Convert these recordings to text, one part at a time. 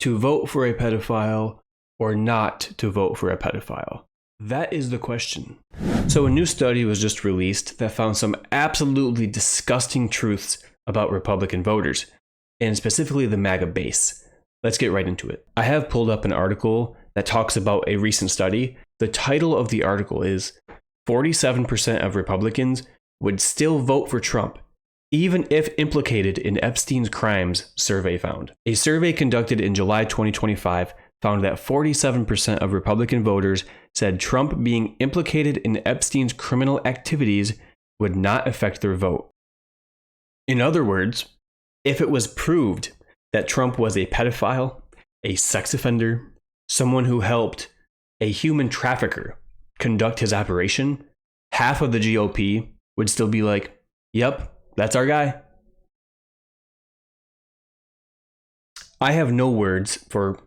to vote for a pedophile or not to vote for a pedophile? That is the question. So a new study was just released that found some absolutely disgusting truths about Republican voters, and specifically the MAGA base. Let's get right into it. I have pulled up an article that talks about a recent study. The title of the article is 47% of Republicans would still vote for Trump, even if implicated in Epstein's crimes, survey found. A survey conducted in July 2025 found that 47% of Republican voters said Trump being implicated in Epstein's criminal activities would not affect their vote. In other words, if it was proved that Trump was a pedophile, a sex offender, someone who helped a human trafficker conduct his operation, half of the GOP would still be like, yep, that's our guy. I have no words for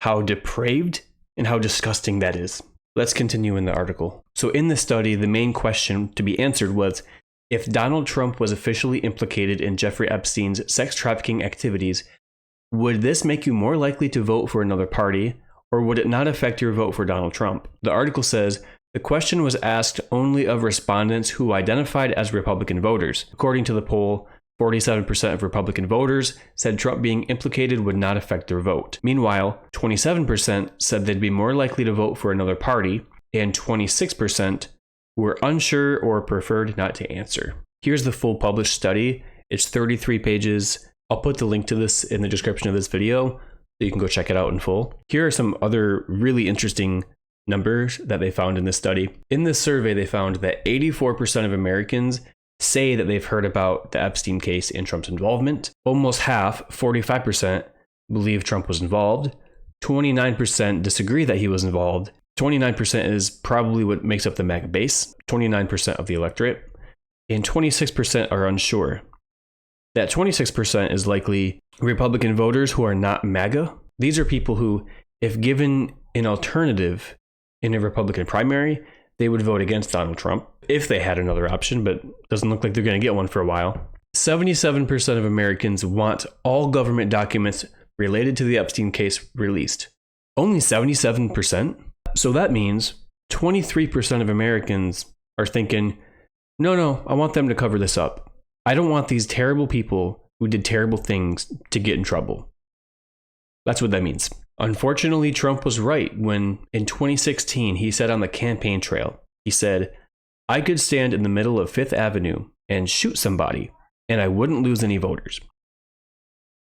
how depraved and how disgusting that is. Let's continue in the article. So in this study, the main question to be answered was, if Donald Trump was officially implicated in Jeffrey Epstein's sex trafficking activities, would this make you more likely to vote for another party, or would it not affect your vote for Donald Trump? The article says, the question was asked only of respondents who identified as Republican voters. According to the poll, 47% of Republican voters said Trump being implicated would not affect their vote. Meanwhile, 27% said they'd be more likely to vote for another party, and 26% were unsure or preferred not to answer. Here's the full published study. It's 33 pages. I'll put the link to this in the description of this video so you can go check it out in full. Here are some other really interesting numbers that they found in this study. In this survey, they found that 84% of Americans say that they've heard about the Epstein case and Trump's involvement. Almost half, 45%, believe Trump was involved. 29% disagree that he was involved. 29% is probably what makes up the MAGA base, 29% of the electorate, and 26% are unsure. That 26% is likely Republican voters who are not MAGA. These are people who, if given an alternative in a Republican primary, they would vote against Donald Trump if they had another option, but doesn't look like they're going to get one for a while. 77% of Americans want all government documents related to the Epstein case released. Only 77%? So that means 23% of Americans are thinking, no, I want them to cover this up. I don't want these terrible people who did terrible things to get in trouble. That's what that means. Unfortunately, Trump was right when, in 2016, he said on the campaign trail, he said, I could stand in the middle of Fifth Avenue and shoot somebody, and I wouldn't lose any voters.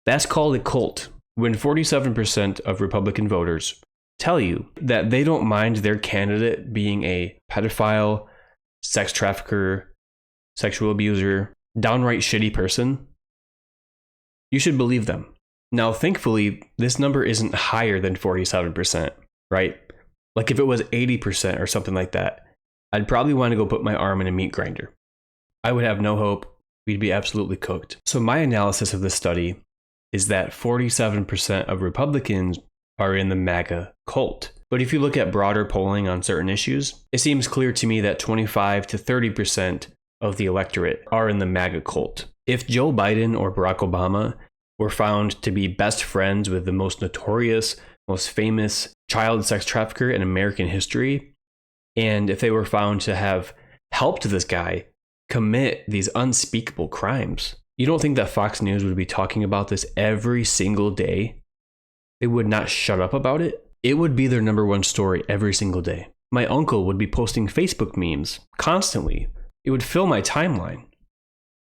That's called a cult, when 47% of Republican voters tell you that they don't mind their candidate being a pedophile, sex trafficker, sexual abuser, downright shitty person. You should believe them. Now, thankfully, this number isn't higher than 47%, right? Like if it was 80% or something like that, I'd probably want to go put my arm in a meat grinder. I would have no hope. We'd be absolutely cooked. So my analysis of this study is that 47% of Republicans are in the MAGA cult. But if you look at broader polling on certain issues, it seems clear to me that 25 to 30% of the electorate are in the MAGA cult. If Joe Biden or Barack Obama were found to be best friends with the most notorious, most famous child sex trafficker in American history, and if they were found to have helped this guy commit these unspeakable crimes, you don't think that Fox News would be talking about this every single day? They would not shut up about it? It would be their number one story every single day. My uncle would be posting Facebook memes constantly. It would fill my timeline.